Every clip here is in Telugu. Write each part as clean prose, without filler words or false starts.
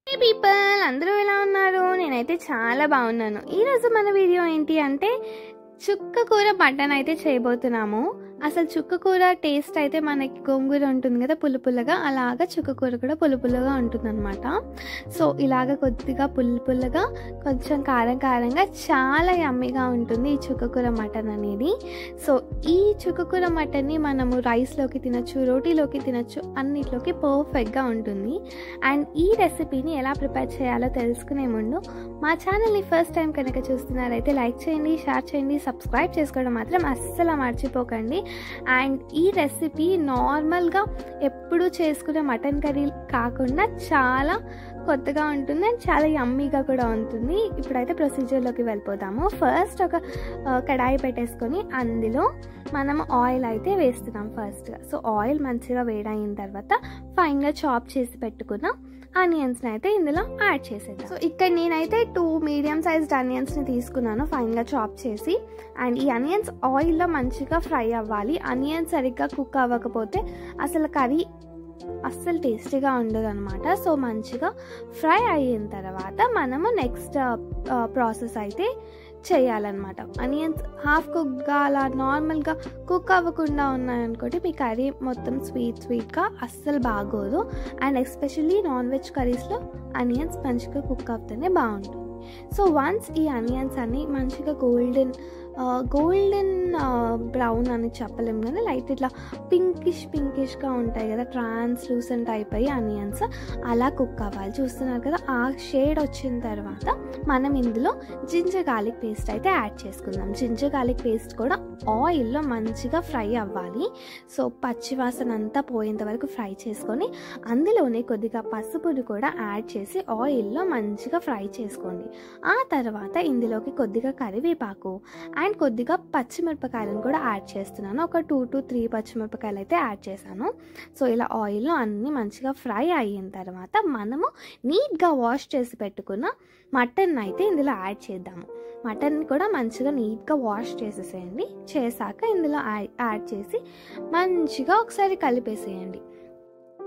హే పీపుల్, అందరూ ఎలా ఉన్నారు? నేనైతే చాలా బాగున్నాను. ఈరోజు మన వీడియో ఏంటి అంటే చుక్క కూర మటన్ అయితే చేయబోతున్నాము. అసలు చుక్క కూర టేస్ట్ అయితే మనకి గోంగూర ఉంటుంది కదా పుల్ల పుల్లగా, అలాగా చుక్క కూర కూడా పుల్ల పుల్లగా ఉంటుందన్నమాట. సో ఇలాగ కొద్దిగా పుల్ల పుల్లగా కొంచెం కారం కారంగా చాలా యమ్మీగా ఉంటుంది ఈ చుక్క కూర మటన్ అనేది. సో ఈ చుక్క కూర మటన్ని మనము రైస్లోకి తినచ్చు, రోటీలోకి తినచ్చు, అన్నిట్లోకి పర్ఫెక్ట్గా ఉంటుంది. అండ్ ఈ రెసిపీని ఎలా ప్రిపేర్ చేయాలో తెలుసుకునే ముందు మా ఛానల్ని ఫస్ట్ టైం కనుక చూస్తున్నారైతే లైక్ చేయండి, షేర్ చేయండి, సబ్స్క్రైబ్ చేసుకోవడం మాత్రం అస్సలు మర్చిపోకండి. అండ్ ఈ రెసిపీ నార్మల్గా ఎప్పుడు చేసుకునే మటన్ కర్రీ కాకుండా చాలా కొత్తగా ఉంటుంది అండ్ చాలా యమ్మీగా కూడా ఉంటుంది. ఇప్పుడైతే ప్రొసీజర్లోకి వెళ్ళిపోతాము. ఫస్ట్ ఒక కడాయి పెట్టేసుకొని అందులో మనం ఆయిల్ అయితే వేస్తున్నాం ఫస్ట్గా. సో ఆయిల్ మంచిగా వేడైన తర్వాత ఫైన్గా చాప్ చేసి పెట్టుకున్న ఆనియన్స్ని అయితే ఇందులో యాడ్ చేసేద్దాం. సో ఇక్కడ నేనైతే 2 మీడియం సైజ్డ్ ఆనియన్స్ని తీసుకున్నాను ఫైన్గా చాప్ చేసి. అండ్ ఈ ఆనియన్స్ ఆయిల్లో మంచిగా ఫ్రై అవ్వాలి. ఆనియన్స్ సరిగ్గా కుక్ అవ్వకపోతే అసలు కర్రీ అస్సలు టేస్టీగా ఉండదు అనమాట. సో మంచిగా ఫ్రై అయిన తర్వాత మనము నెక్స్ట్ ప్రాసెస్ అయితే చేయాలన్నమాట. ఆనియన్స్ హాఫ్ కుక్గా అలా నార్మల్గా కుక్ అవ్వకుండా ఉన్నాయనుకోండి మీ కర్రీ మొత్తం స్వీట్గా అస్సలు బాగోదు. అండ్ ఎస్పెషల్లీ నాన్ వెజ్ కర్రీస్లో ఆనియన్స్ మంచిగా కుక్ అవుతేనే బాగుంటుంది. సో వన్స్ ఈ ఆనియన్స్ అన్ని మంచిగా గోల్డెన్ బ్రౌన్ అని చెప్పలేము కానీ లైట్ ఇట్లా పింకిష్గా ఉంటాయి కదా, ట్రాన్స్లూసెంట్ అయిపోయి ఆనియన్స్ అలా కుక్ అవ్వాలి. చూస్తున్నారు కదా, ఆ షేడ్ వచ్చిన తర్వాత మనం ఇందులో జింజర్ గార్లిక్ పేస్ట్ అయితే యాడ్ చేసుకుందాం. జింజర్ గార్లిక్ పేస్ట్ కూడా ఆయిల్లో మంచిగా ఫ్రై అవ్వాలి. సో పచ్చివాసన అంతా పోయేంత వరకు ఫ్రై చేసుకొని అందులోనే కొద్దిగా పసుపుని కూడా యాడ్ చేసి ఆయిల్లో మంచిగా ఫ్రై చేసుకోండి. ఆ తర్వాత ఇందులోకి కొద్దిగా కరివేపాకు అండ్ కొద్దిగా పచ్చిమిరపకాయలను కూడా యాడ్ చేస్తున్నాను. ఒక 2 to 3 పచ్చిమిరపకాయలు అయితే యాడ్ చేశాను. సో ఇలా ఆయిల్లో అన్నీ మంచిగా ఫ్రై అయిన తర్వాత మనము నీట్గా వాష్ చేసి పెట్టుకున్న మటన్ అయితే ఇందులో యాడ్ చేద్దాము. మటన్ కూడా మంచిగా నీట్గా వాష్ చేసేసేయండి. చేశాక ఇందులో యాడ్ చేసి మంచిగా ఒకసారి కలిపేసేయండి.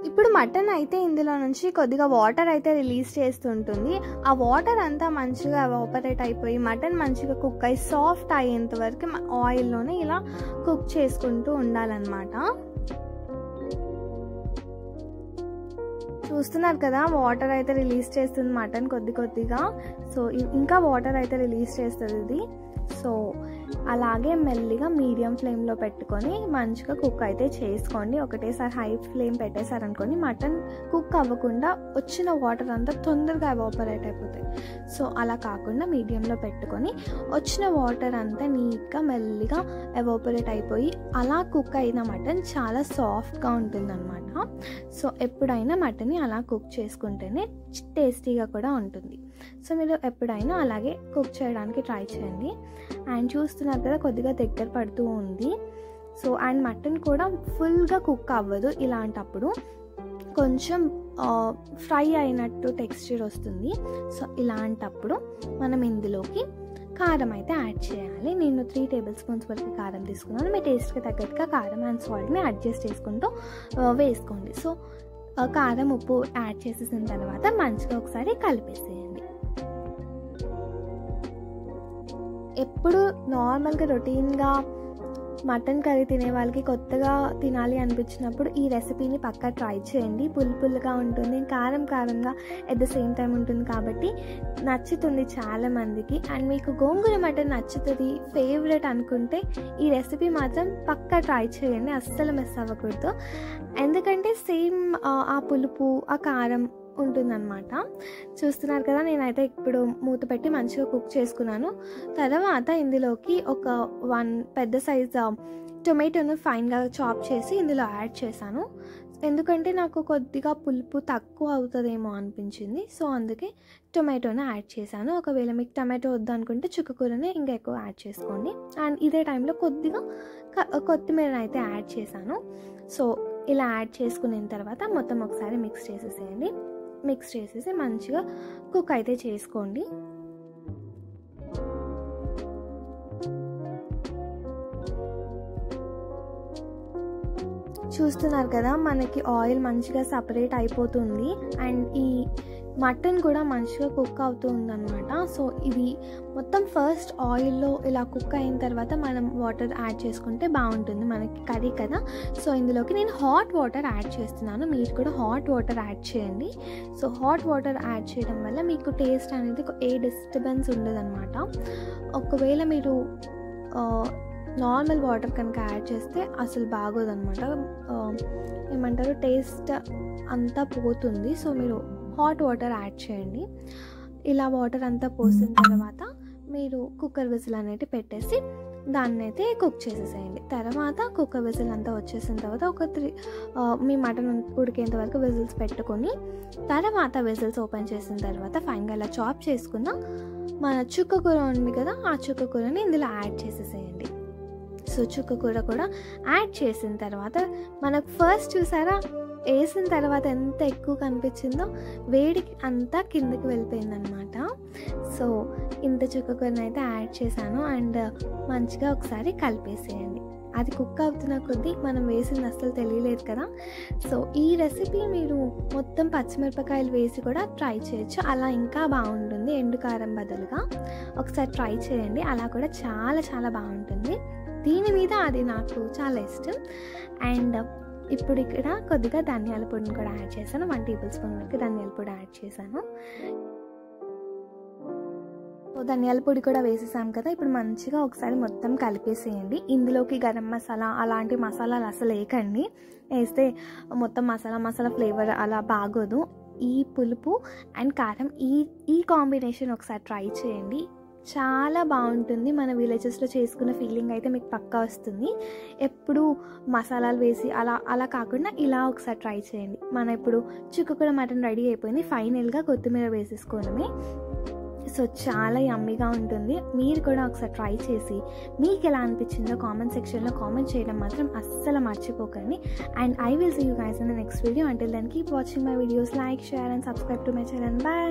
ఇప్పుడు మటన్ అయితే ఇందులో నుంచి కొద్దిగా వాటర్ అయితే రిలీజ్ చేస్తుంటుంది. ఆ వాటర్ అంతా మంచిగా ఎవాపరేట్ అయిపోయి మటన్ మంచిగా కుక్ అయ్యి సాఫ్ట్ అయ్యేంత వరకు ఆయిల్లోనే ఇలా కుక్ చేసుకుంటూ ఉండాలన్నమాట. చూస్తున్నారు కదా, వాటర్ అయితే రిలీజ్ చేస్తుంది మటన్ కొద్దిగా. సో ఇంకా వాటర్ అయితే రిలీజ్ చేస్తుంది ఇది. సో అలాగే మెల్లిగా మీడియం ఫ్లేమ్లో పెట్టుకొని మంచిగా కుక్ అయితే చేసుకోండి. ఒకటేసారి హై ఫ్లేమ్ పెట్టేశారనుకోండి మటన్ కుక్ అవ్వకుండా వచ్చిన వాటర్ అంతా తొందరగా ఎవాపరేట్ అయిపోతాయి. సో అలా కాకుండా మీడియంలో పెట్టుకొని వచ్చిన వాటర్ అంతా నీట్గా మెల్లిగా ఎవాపరేట్ అయిపోయి అలా కుక్ అయిన మటన్ చాలా సాఫ్ట్గా ఉంటుందన్నమాట. సో ఎప్పుడైనా మటన్ని అలా కుక్ చేసుకుంటేనే టేస్టీగా కూడా ఉంటుంది. సో మీరు ఎప్పుడైనా అలాగే కుక్ చేయడానికి ట్రై చేయండి. అండ్ చూస్తున్నారు కదా, కొద్దిగా దగ్గర పడుతూ ఉంది. సో అండ్ మటన్ కూడా ఫుల్గా కుక్ అవ్వదు. ఇలాంటప్పుడు కొంచెం ఫ్రై అయినట్టు టెక్స్చర్ వస్తుంది. సో ఇలాంటప్పుడు మనం ఇందులోకి కారం అయితే యాడ్ చేయాలి. నేను 3 టేబుల్ స్పూన్స్ వరకు కారం తీసుకున్నాను. మీ టేస్ట్కి తగ్గట్టుగా కారం అండ్ సాల్ట్ని అడ్జస్ట్ చేసుకుంటూ వేసుకోండి. సో కారం ఉప్పు యాడ్ చేసేసిన తర్వాత మంచిగా ఒకసారి కలిపేసేయండి. ఎప్పుడు నార్మల్గా రొటీన్గా మటన్ కర్రీ తినే వాళ్ళకి కొత్తగా తినాలి అనిపించినప్పుడు ఈ రెసిపీని పక్కా ట్రై చేయండి. పులుగా ఉంటుంది, కారంగా ఎట్ ద సేమ్ టైం ఉంటుంది కాబట్టి నచ్చుతుంది చాలామందికి. అండ్ మీకు గోంగూర మటన్ నచ్చుతుంది ఫేవరెట్ అనుకుంటే ఈ రెసిపీ మాత్రం పక్కా ట్రై చేయండి, అస్సలు మిస్ అవ్వకూడదు. ఎందుకంటే సేమ్ ఆ పులుపు ఆ కారం ఉంటుందన్నమాట. చూస్తున్నారు కదా, నేనైతే ఇప్పుడు మూత పెట్టి మంచిగా కుక్ చేసుకున్నాను. తర్వాత ఇందులోకి ఒక 1 పెద్ద సైజ్ టొమాటోను ఫైన్గా చాప్ చేసి ఇందులో యాడ్ చేశాను. ఎందుకంటే నాకు కొద్దిగా పులుపు తక్కువ అవుతుందేమో అనిపించింది. సో అందుకే టొమాటోని యాడ్ చేశాను. ఒకవేళ మీకు టొమాటో వద్దు అనుకుంటే చుక్కకూరని ఇంకా ఎక్కువ యాడ్ చేసుకోండి. అండ్ ఇదే టైంలో కొద్దిగా కొత్తిమీరని అయితే యాడ్ చేశాను. సో ఇలా యాడ్ చేసుకున్న తర్వాత మొత్తం ఒకసారి మిక్స్ చేసేసి మంచిగా కుక్ అయితే చేసుకోండి. చూస్తున్నారు కదా, మనకి ఆయిల్ మంచిగా సపరేట్ అయిపోతుంది. అండ్ ఈ మటన్ కూడా మంచిగా కుక్ అవుతూ ఉందన్నమాట. సో ఇది మొత్తం ఫస్ట్ ఆయిల్లో ఇలా కుక్ అయిన తర్వాత మనం వాటర్ యాడ్ చేసుకుంటే బాగుంటుంది, మనకి కర్రీ కదా. సో ఇందులోకి నేను హాట్ వాటర్ యాడ్ చేస్తున్నాను, మీరు కూడా హాట్ వాటర్ యాడ్ చేయండి. సో హాట్ వాటర్ యాడ్ చేయడం వల్ల మీకు టేస్ట్ అనేది ఏ డిస్టర్బెన్స్ ఉండదన్నమాట. ఒకవేళ మీరు నార్మల్ వాటర్ కనుక యాడ్ చేస్తే అసలు బాగోదన్నమాట, ఏమంటారు టేస్ట్ అంతా పోతుంది. సో మీరు హాట్ వాటర్ యాడ్ చేయండి. ఇలా వాటర్ అంతా పోసిన తర్వాత మీరు కుక్కర్ విజిల్ అనేది పెట్టేసి దాన్ని అయితే కుక్ చేసేసేయండి. తర్వాత కుక్కర్ విజిల్ అంతా వచ్చేసిన తర్వాత ఒక 3 మీ మటన్ ఉడికేంత వరకు విజిల్స్ పెట్టుకొని తర్వాత విజిల్స్ ఓపెన్ చేసిన తర్వాత ఫైనల్గా ఇలా చాప్ చేసుకున్న మన చుక్క కూర ఉంది కదా, ఆ చుక్క కూరని ఇందులో యాడ్ చేసేసేయండి. సో చుక్క కూర కూడా యాడ్ చేసిన తర్వాత మనకు ఫస్ట్ చూసారా వేసిన తర్వాత ఎంత ఎక్కువ కనిపించిందో, వేడికి అంతా కిందకి వెళ్ళిపోయిందనమాట. సో ఇంత చుక్క కూరని అయితే యాడ్ చేశాను అండ్ మంచిగా ఒకసారి కలిపేసేయండి. అది కుక్ అవుతున్న కొద్దీ మనం వేసింది అస్సలు తెలియలేదు కదా. సో ఈ రెసిపీ మీరు మొత్తం పచ్చిమిరపకాయలు వేసి కూడా ట్రై చేయొచ్చు, అలా ఇంకా బాగుంటుంది. ఎండు కారం బదులుగా ఒకసారి ట్రై చేయండి, అలా కూడా చాలా చాలా బాగుంటుంది. దీని మీద అది నాకు చాలా ఇష్టం. అండ్ ఇప్పుడు ఇక్కడ కొద్దిగా ధనియాల పొడిని కూడా యాడ్ చేశాను, 1 టేబుల్ స్పూన్ వరకు ధనియాల పొడి యాడ్ చేశాను. ధనియాల పొడి కూడా వేసేసాం కదా, ఇప్పుడు మంచిగా ఒకసారి మొత్తం కలిపేసేయండి. ఇందులోకి గరం మసాలా అలాంటి మసాలాలు అసలు వేయకండి, వేస్తే మొత్తం మసాలా ఫ్లేవర్ అలా బాగోదు. ఈ పులుపు అండ్ కారం ఈ కాంబినేషన్ ఒకసారి ట్రై చేయండి, చాలా బాగుంటుంది. మన విలేజెస్లో చేసుకున్న ఫీలింగ్ అయితే మీకు పక్కా వస్తుంది. ఎప్పుడు మసాలాలు వేసి అలా కాకుండా ఇలా ఒకసారి ట్రై చేయండి. మన ఇప్పుడు చుక్క కూర మటన్ రెడీ అయిపోయింది, ఫైనల్గా కొత్తిమీర వేసేసుకోవడమే. సో చాలా యమ్మీగా ఉంటుంది. మీరు కూడా ఒకసారి ట్రై చేసి మీకు ఎలా అనిపించిందో కామెంట్ సెక్షన్లో కామెంట్ చేయడం మాత్రం అస్సలు మర్చిపోకండి. And I will see you guys in the next video. Until then keep watching my videos, like, share and subscribe to my channel. Bye.